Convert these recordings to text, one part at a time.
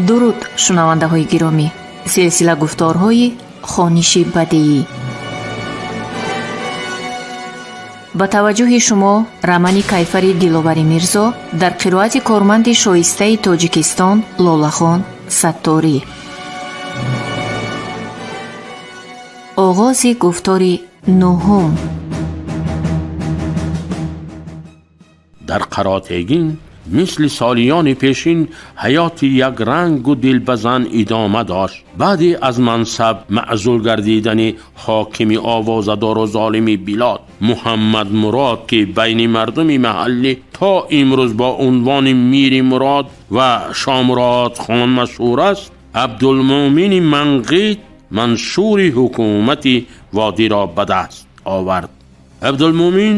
дуруд шунавандаҳои гиромӣ, силсила гуфторҳои хониши бадиӣ. ба таваҷҷӯҳи шумо рамани кайфари диловари мирзо дар қироати корманди шоистаи тоҷикистон лолахон сатторӣ. оғози гуфтори нӯҳум. дар қаротегин мисли солиёни пешин ҳаёти якрангу дилпазанд идома дошт. баъди аз мансаб маъзул гардидани ҳокими овозадору золими билод муҳаммад Мурод, ки байни мардуми маҳаллӣ то имрӯз бо унвони Мири Мурод ва Шомурод хон машҳур аст, Абдулмӯмини Манғит маншури ҳукумати водиро ба даст овард. Абдулмӯмин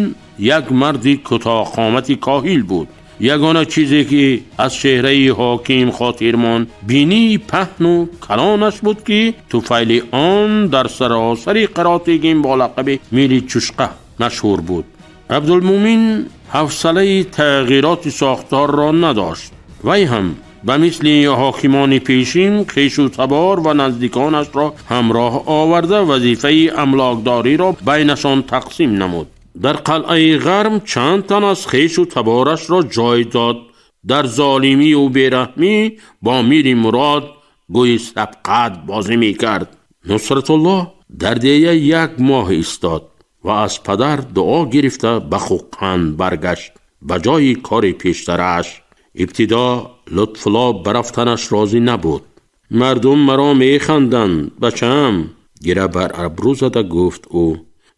як марди кӯтоҳқомати коҳил буд. ягона чизе ки аз чеҳраи ҳоким хотир монд бинии паҳну калонаш буд, ки туфайли он дар саросари қаротегин бо лақаби Мири Чушқа машҳур буд. Абдулмӯмин ҳавсалаи тағйироти сохторро надошт. вай ҳам ба мисли ҳокимони пешин хешу табор ва наздиконашро ҳамроҳ оварда вазифаи амлокдориро байнашон тақсим намуд. дар қалъаи ғарм чанд тан аз хешу таборашро ҷой дод. дар золимию бераҳмӣ бо Мири Мурод гӯи сабқат бозӣ мекард. Нусратуллоҳ дар дея як моҳ истод ва аз падар дуо гирифта ба Хуқанд баргашт. ба ҷои кори пештарааш ибтидо Лутфулло ба рафтанаш розӣ набуд. мардум маро механданд бачаам, гира бар абрӯ зада гуфт ӯ.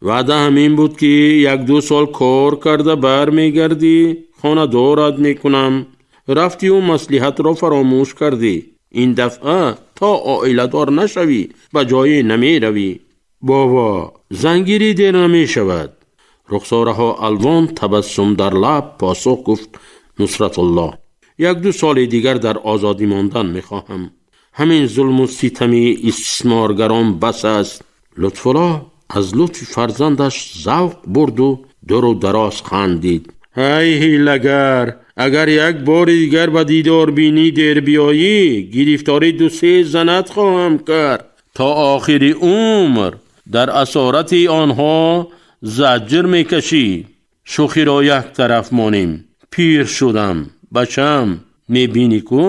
ваъда ҳамин буд ки 1-2 сол кор карда бармегардӣ, хонадорат мекунам. рафтию маслиҳатро фаромӯш кардӣ. ин дафъа то оиладор нашавӣ ба ҷое намеравӣ. бова, зангирӣ дер намешавад. рухсораҳо алвон табассум дар лаб посух гуфт Нусратуллоҳ. 1-2 соли дигар дар озодӣ мондан мехоҳам. ҳамин зулму ситами истисморгарон бас аст. Лутфулло аз лутфи фарзандаш завқ бурду дуру дароз хандид. ҳай ҳилагар, агар як бори дигар ба дидорбинӣ дер биёӣ, гирифтори 2-3 занат хоҳам кард. то охири умр дар асорати онҳо заҷр мекашӣ. шӯхиро як тараф монем. пир шудам. бачам, мебинӣ ку?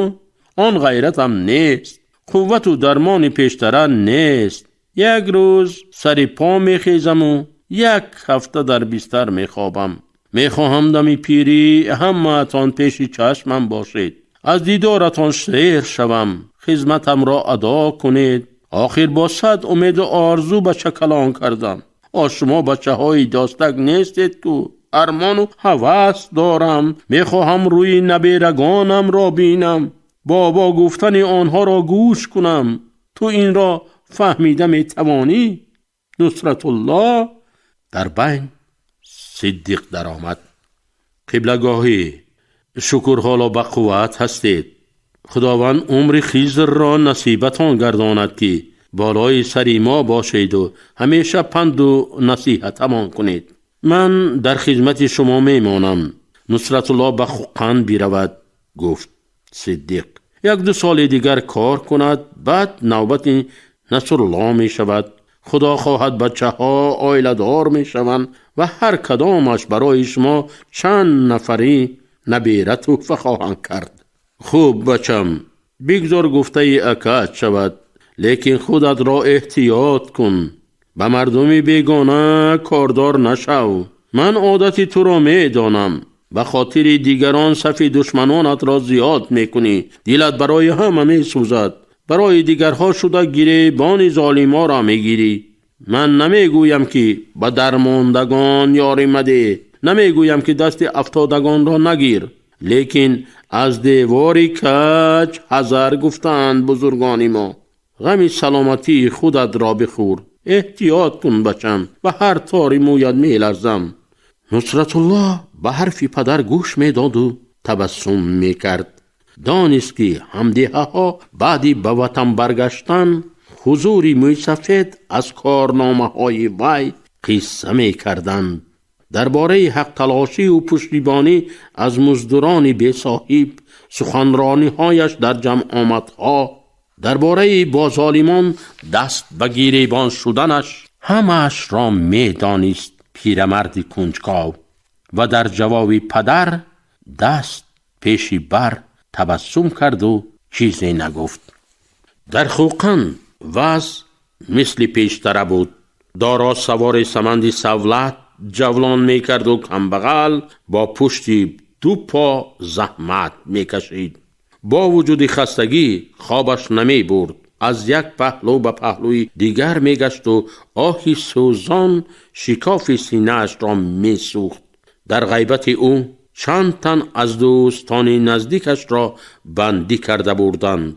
он ғайратам нест. қуввату дармони пештара нест. یک روز سر پا میخیزم و 1 هفته در بستر میخوابم. میخواهم دمی پیری همه‌تان پیش چشمم باشید. از دیدارتان سیر شوم. خدمتم را ادا کنید. آخر با 100 امید و آرزو بچه کلان کردم. شما بچه های داستک نیستید که ارمان و هوس دارم. میخواهم روی نبیرگانم را بینم. بابا گفتن آنها را گوش کنم. تو این را فهمیده می توانی؟ نصرتالله. در بین صدیق در آمد. قبلگاهی، شکر حالا به قوت هستید. خداوند عمر خیزر را نصیبتان گرداند که بالای سری ما باشید و همیشه پند و نصیحتمان کنید. من در خدمت شما میمانم. نصرتالله به خوقند بیرود، گفت صدیق. 1-2 سال دیگر کار کند، بعد نوبت نصرالله می شود. خدا خواهد بچه ها آیله دار می شوند و هر کدامش برای شما چند نفری نبیره تحفه خواهند کرد. خوب بچم، بگذار گفته اکد شود، لیکن خودت را احتیاط کن. به مردم بیگانه کاردار نشو. من عادت تو را می دانم. به خاطر دیگران صف دشمنانت را زیاد می کنی. دلت برای همه می سوزد. برای دیگرها شده گریبان ظالما را می گیری. من نمی گویم که به درماندگان یاری مده. نمی گویم که دست افتادگان را نگیر. لیکن از دیواری کج حذر گفتند بزرگان ما. غم سلامتی خودت را بخور. احتیاط کن بچم. به هر تاری مویت می لرزم. نصرتالله به حرف پدر گوش می داد و تبسم می کرد. دانست که همدیه ها بعدی به وطن برگشتن حضوری موی سفید از کارنامه های وی قصه می کردند. درباره حق تلاشی و پشتیبانی از مزدوران بی صاحب، سخنرانی‌هایش در جمع آمدها، درباره با ظالمان دست به گریبان شدنش، همه‌اش را می‌دانست پیرمردی کنجکاو و در جواب پدر دست پیشی بر تبسم کرد و چیزی نگفت. در خوقن وضع مثل پیشتر بود. دارا سوار سمندی سولت جولان میکرد و کمبغل با پشتی 2 پا زحمت میکشید. با وجود خستگی خوابش نمی برد. از یک پهلو به پهلوی دیگر میگشت و آهی سوزان شکاف سینه‌اش را میسوخت. در غیبت او چند تن از دوستان نزدیکش را بندی کرده بودند.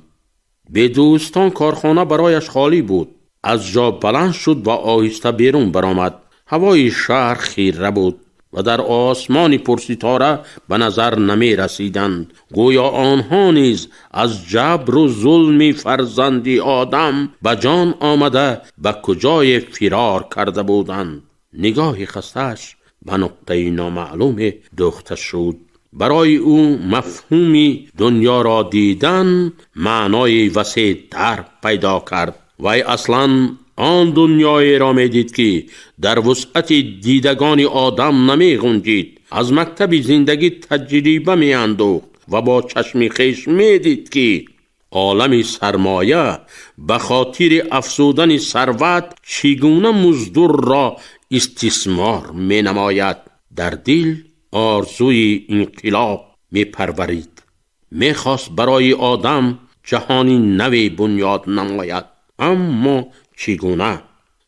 به دوستان کارخانه برایش خالی بود. از جا بلند شد و آهسته بیرون برآمد. هوای شهر خیره بود و در آسمان پرستاره به نظر نمی رسیدند. گویا آنها نیز از جبر و ظلم فرزندی آدم به جان آمده به کجای فرار کرده بودند. نگاه خستش به نقطه نامعلوم دوخته شد. برای او مفهومی دنیا را دیدن معنای وسیع تر پیدا کرد. وی اصلاً آن دنیایی را می دید که در وسعت دیدگان آدم نمی گنجید. از مکتب زندگی تجربه می اندوخت و با چشم خویش می دید که عالم سرمایه به خاطر افزودن ثروت چگونه مزدور را استثمار می نماید. در دل آرزوی انقلاب می پرورید. می خواست برای آدم جهانی نوی بنیاد نماید. اما چگونه؟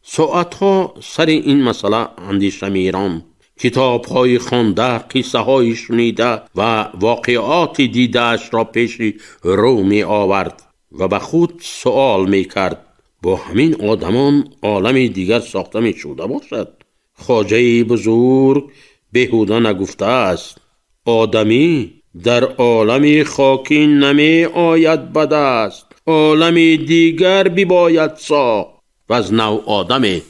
ساعتها سر این مسئله اندیشه می‌راند. کتاب‌های خوانده، قصه‌های شنیده و واقعات دیده‌اش را پیش رو می آورد و به خود سوال می کرد: با همین آدمان عالم دیگر ساخته می شده باشد؟ خواجه بزرگ بیهوده نگفته است: آدمی در عالم خاکی نمی آید بد است، عالم دیگر بباید ساخت. و از نوع آدمی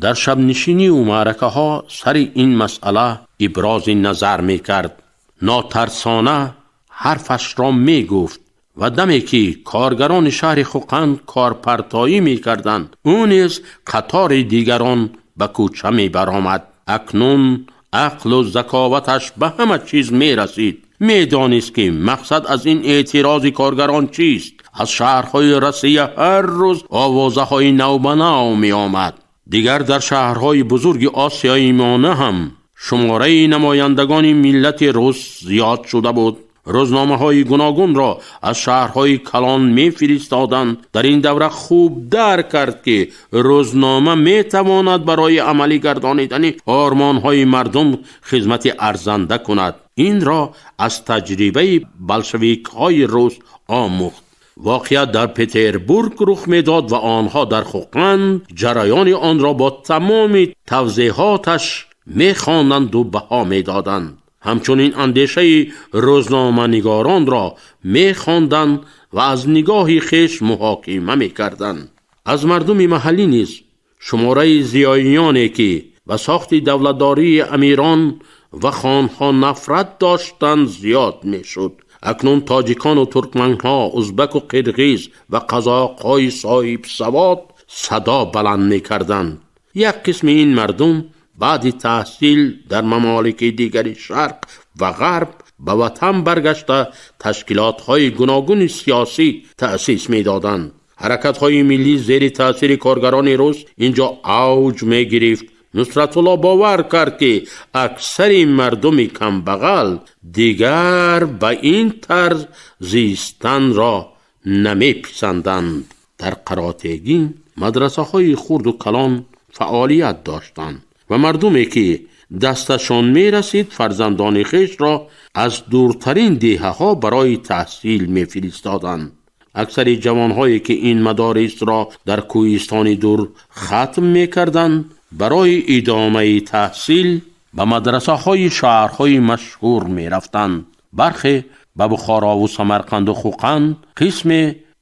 در شب نشینی و معرکه ها سر این مسئله ابراز نظر می کرد. ناترسانه حرفش را می گفت و دمی که کارگران شهر خوقند کارپرتایی می کردند، او نیز قطار دیگران به کوچه می برآمد. اکنون عقل و ذکاوتش به همه چیز می رسید. می دانست که مقصد از این اعتراض کارگران چیست. از شهرهای رسیه هر روز آوازه های نو به نو می آمد. دیگر در شهرهای بزرگ آسیای میانه هم شماره نمایندگان ملت روس زیاد شده بود. روزنامه های گوناگون را از شهرهای کلان می فرستادند. در این دوره خوب درک کرد که روزنامه می تواند برای عملی گردانیدن آرمان های مردم خدمت ارزنده کند. این را از تجربه بلشویک های روس آموخت. واقعیت در پتربورگ رخ میداد و آنها در خوقند جریان آن را با تمام توضیحاتش می‌خواندند و بها می‌دادند. همچنین اندیشه روزنامه نگاران را می‌خواندند و از نگاه خویش محاکمه می‌کردند. از مردم محلی نیز شماره زیاییانی که به ساخت دولتداری امیران و خانها نفرت داشتند زیاد می‌شد. اکنون تاجیکان و ترکمنها، ازبک و قرغیز و قزاق‌های صاحب سواد صدا بلند می‌کردند. یک قسم این مردم بعد تحصیل در ممالک دیگر شرق و غرب به وطن برگشته تشکیلات‌های گوناگون سیاسی تأسیس می‌دادند. حرکت‌های ملی زیر تأثیر کارگران روس اینجا اوج می‌گرفت. نصرت الله باور کرد که اکثر مردم کمبغل دیگر به این طرز زیستن را نمی‌پسندند. در قراتگین مدرسه های خرد و کلان فعالیت داشتند و مردمی که دستشان می رسید فرزندان خویش را از دورترین دهه ها برای تحصیل می فرستادند. اکثر جوانهایی که این مدارس را در کوهستان دور ختم می کردند برای ادامه تحصیل به مدرسه های شهرهای مشهور می رفتند. برخی به بخارا و سمرقند و خوقند، قسم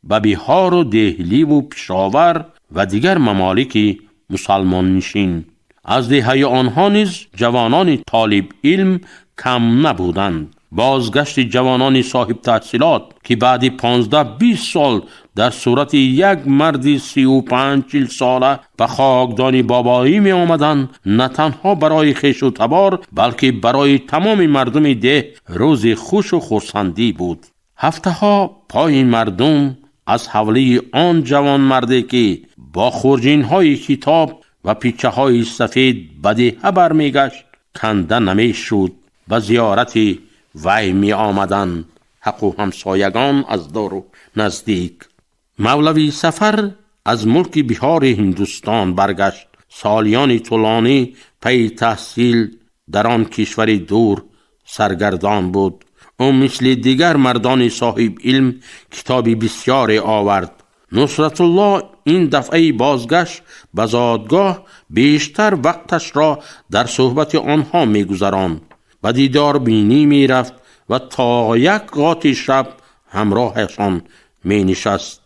به بیهار و دهلی و پشاور و دیگر ممالک مسلمان نشین. از دهه آنها نیز جوانان طالب علم کم نبودند. بازگشت جوانان صاحب تحصیلات که بعد 15-20 سال در صورت یک مرد 35-40 ساله به خاکدان بابایی می آمدند، نه تنها برای خویش و تبار بلکه برای تمام مردم ده روز خوش و خرسندی بود. هفته ها پای مردم از حوله آن جوان مرده که با خورجین های کتاب و پیچه های سفید به ده برمی گشت کنده نمی شد. به زیارت وی می آمدند حق و همسایگان از دور و نزدیک. مولوی سفر از ملک بهار هندوستان برگشت. سالیان طولانی پی تحصیل در آن کشور دور سرگردان بود. او مثل دیگر مردان صاحب علم کتابی بسیار آورد. نصرت الله این دفعه بازگشت به زادگاه بیشتر وقتش را در صحبت آنها می گذراند. و دیدار بینی می رفت و تا یک قاط شب همراهشان می نشست.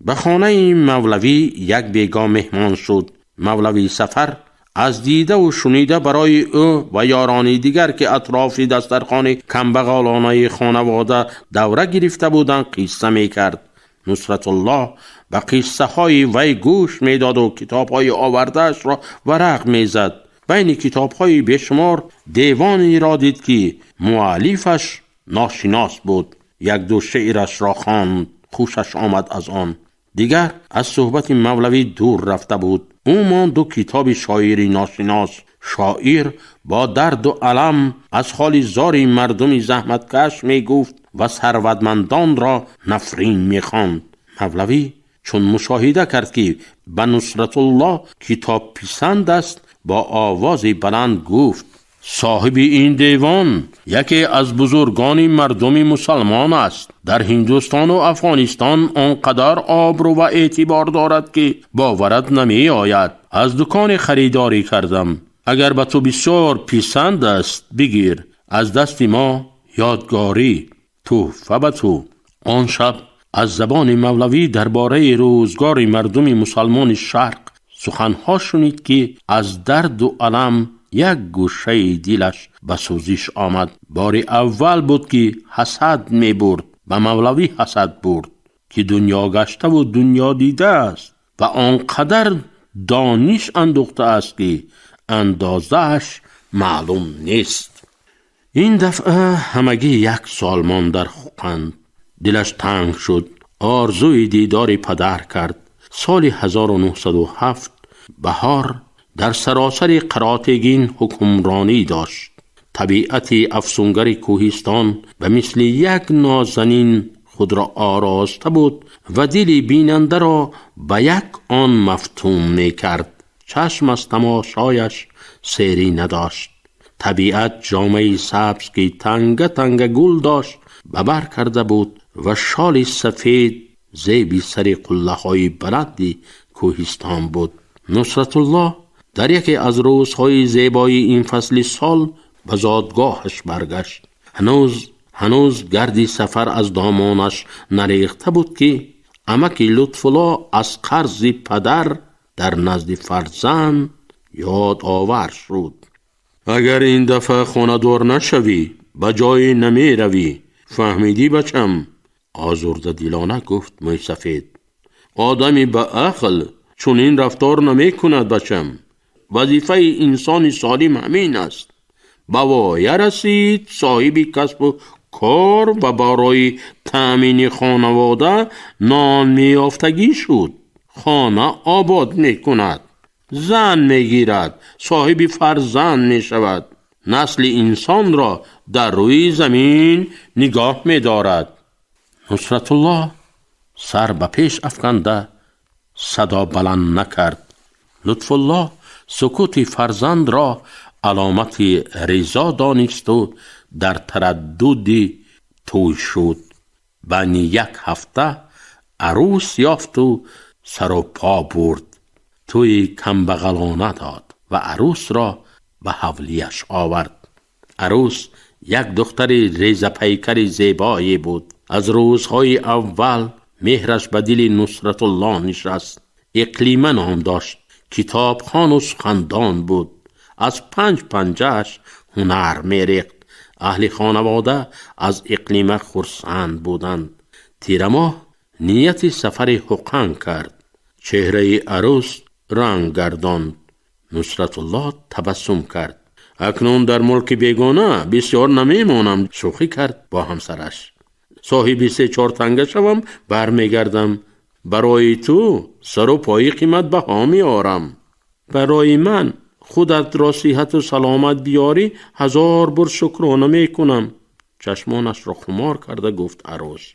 به خانه مولوی یک بیگاه مهمان شد. مولوی سفر از دیده و شنیده برای او و یاران دیگر که اطراف دسترخوان کمبغالانه خانواده دوره گرفته بودند قصه می کرد. نصرت الله به قصه های وی گوش می داد و کتاب های آوردهش را ورق می زد. بین کتاب های بیشمار دیوانی را دید که مؤلفش ناشناس بود. یک دو شعرش را خواند، خوشش آمد از آن. دیگر از صحبت مولوی دور رفته بود. او ماند دو کتاب شاعری ناشناس. شاعر با درد و الم از حال زار مردم زحمتکش می گفت و ثروتمندان را نفرین می خواند. مولوی چون مشاهده کرد که به نصرت الله کتاب پسند است، با آواز بلند گفت: صاحب این دیوان یکی از بزرگان مردم مسلمان است. در هندوستان و افغانستان آنقدر آبرو و اعتبار دارد که باورت نمی آید. از دکان خریداری کردم. اگر به تو بسیار پسند است بگیر. از دست ما یادگاری، تحفه به تو. آن شب از زبان مولوی درباره روزگار مردم مسلمان شرق سخنها شنید که از درد و الم یک گوشه دلش به سوزش آمد. بار اول بود که حسد می برد. به مولوی حسد برد که دنیا گشته و دنیا دیده است و آنقدر دانش اندوخته است که اندازهش معلوم نیست. این دفعه همگی یک سال ماند در خوقند. دلش تنگ شد. آرزوی دیدار پدر کرد. سال 1907 بهار در سراسر قراتگین حکمرانی داشت. طبیعت افسونگر کوهستان به مثل یک نازنین خود را آراسته بود و دل بیننده را به یک آن مفتون می کرد. چشم از تماشایش سیری نداشت. طبیعت جامعه سبز که تنگ تنگ گل داشت ببر کرده بود و شال سفید زیبی سر قله های بلندی کوهستان بود. نصرت الله در یکی از روزهای زیبای این فصل سال به زادگاهش برگشت. هنوز گردی سفر از دامانش نریخته بود که عمک لطفالله از قرض پدر در نزد فرزند یاد آور شد. اگر این دفعه خانه دار نشوی به جای نمی روی، فهمیدی بچم؟ آزرده دلانه گفت موی سفید. آدمی به عقل چون این رفتار نمی کند بچم. وظیفه انسان سالم همین است. به وایه رسید صاحب کسب و کار و برای تأمین خانواده نان میافتگی شد. خانه آباد می کند، زن می گیرد، صاحب فرزند می شود. نسل انسان را در روی زمین نگاه می دارد. نصرت الله سر به پیش افکنده صدا بلند نکرد. لطف الله سکوت فرزند را علامت رضا دانست و در تردد توی شد. بین یک هفته عروس یافت و سر و پا برد. توی کمبغلانه داد و عروس را به حولیش آورد. عروس یک دختر ریزه پیکر زیبایی بود. از روزهای اول مهرش به دل نصرت الله نشست. اقلیمه نام داشت. کتابخوان و سخندان بود. از 5 پنجه‌اش هنر می‌ریخت. اهل خانواده از اقلیم خرسند بودند. تیر ماه نیت سفر حقن کرد. چهره عروس رنگ گرداند. نصرت الله تبسم کرد. اکنون در ملک بیگانه بسیار نمیمانم، شوخی کرد با همسرش. صاحب 3-4 تنگه شوم برمیگردم. برای تو سر و پای قیمت بها میارم. برای من خودت را صحت و سلامت بیاری 1000 بار شکرانه میکنم. چشمانش را خمار کرده گفت عروس: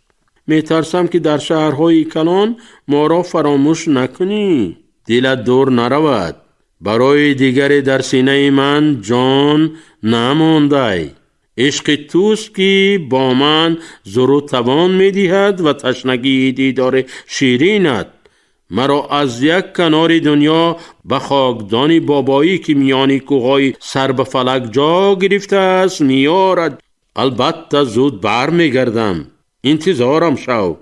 میترسم که در شهرهای کلان ما را فراموش نکنی. دلت دور نرود. برای دیگری در سینه من جان نمانده. عشق توست که با من زور و توان میدهد و تشنگی دیدار شیرینت مرا از یک کنار دنیا به خاکدان بابایی که میانی کوههای سر به فلک جا گرفته است میارد. البته زود بر میگردم. انتظارم شو.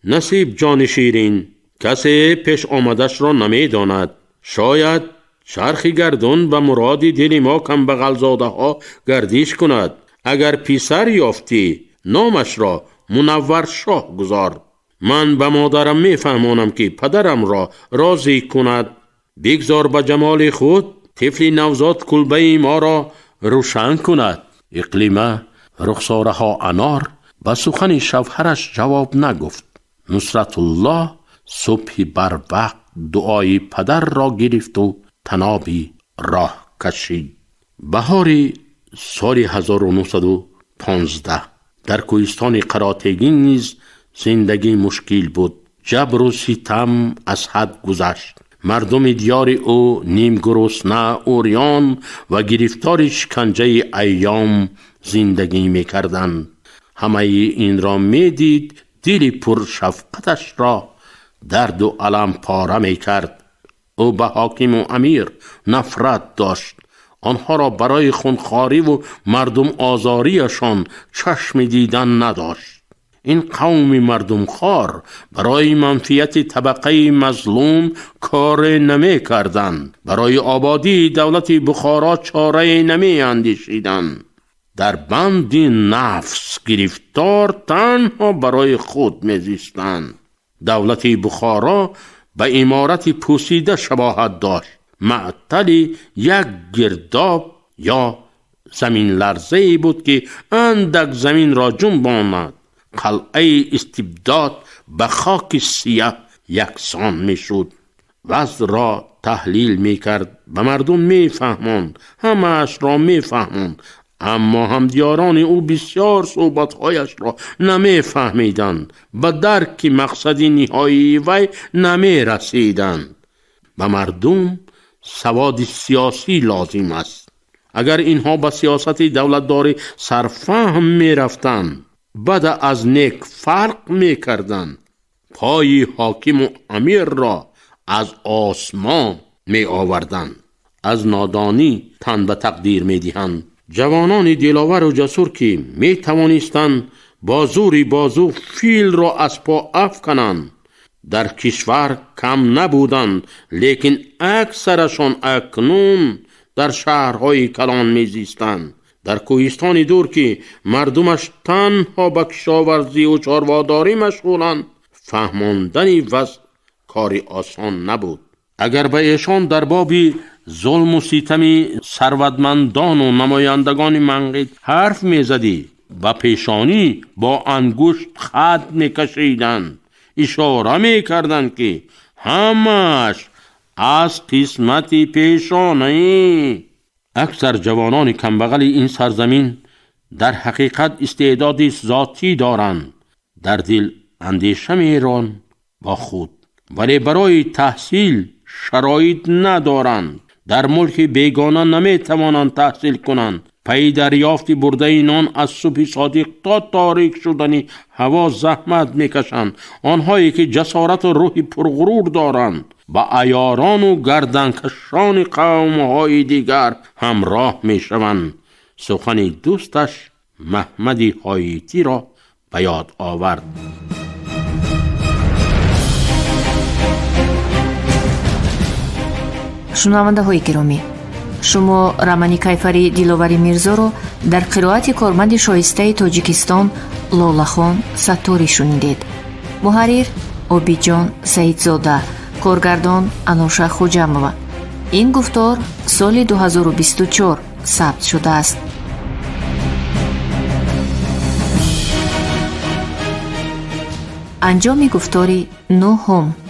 نصیب جان شیرین، کسی پیش آمدش را نمیداند. شاید چرخ گردون به مراد دل ما کم بغل زاده ها گردش کند. اگر پسر یافتی نامش را منور شاه گذار. من به مادرم میفهمانم که پدرم را راضی کند. بگذار به جمال خود طفل نوزاد کلبه ما را روشن کند. اقلیمه رخساره ها انار به سخن شوهرش جواب نگفت. نصرت الله صبح بر وقت دعای پدر را گرفت و تنابی راه کشید. بهار سال 1915 در کوهستان قراتگین نیز زندگی مشکل بود. جبر و ستم از حد گذشت. مردم دیار او نیم گرسنه، عریان و گرفتار شکنجه ایام زندگی می‌کردند. همه این را می‌دید. دل پر شفقتش را درد و الم پاره می‌کرد. او به حاکم و امیر نفرت داشت. آنها را برای خونخواری و مردم آزاریشان چشم دیدن نداشت. این قوم مردم خوار برای منفیت طبقه مظلوم کار نمی کردند. برای آبادی دولت بخارا چاره نمی اندیشیدند. در بند نفس گرفتار تنها برای خود می زیستند. دولت بخارا به امارت پوسیده شباهت داشت. معطل یک گرداب یا زمین لرزه‌ای بود که اندک زمین را جنباند. قلعه استبداد به خاک سیاه یکسان میشد. وضع را تحلیل میکرد. به مردم میفهماند. همه‌اش را میفهماند. اما همدیاران او بسیار صحبتهایش را نمیفهمیدند. به درک مقصد نهایی وی نمیرسیدند. به مردم سواد سیاسی لازم است. اگر اینها به سیاست دولتداری سرفهم می رفتند، بد از نیک فرق می کردند. پای حاکم و امیر را از آسمان می آوردند. از نادانی تن به تقدیر می دهند. جوانان دلاور و جسور که می توانستند بازوی بازو فیل را از پا افکنند در کشور کم نبودند، لیکن اکثرشان اکنون در شهرهای کلان میزیستند. در کوهستان دور که مردمش تنها به کشاورزی و چارواداری مشغولند، فهماندن وضع کار آسان نبود. اگر به ایشان در باب ظلم و ستم ثروتمندان و نمایندگان منقد حرف میزدی، به پیشانی با انگشت خط میکشیدند. اشاره میکردند که همش از قسمت پیشانی. اکثر جوانان کمبغل این سرزمین در حقیقت استعداد ذاتی دارند. در دل اندیشه میران با خود، ولی برای تحصیل شرایط ندارند. در ملک بیگانه نمیتوانند تحصیل کنند. پی دریافت برده نان از صبح صادق تا تاریک شدنی هوا زحمت میکشند. آنهایی که جسارت و روح پرغرور دارند با عیاران و گردنکشان قومهای دیگر همراه میشوند. سخن دوستش محمد حایتی را به یاد آورد. шунавандаҳои гиромӣ, шумо рамани кайфари диловари мирзоро дар қироати корманди шоистаи тоҷикистон лолахон сатторӣ шунидед. муҳаррир обиҷон саидзода, коргардон ануша хуҷамова. ин гуфтор соли 2024 сабт шудааст. анҷоми гуфтори 9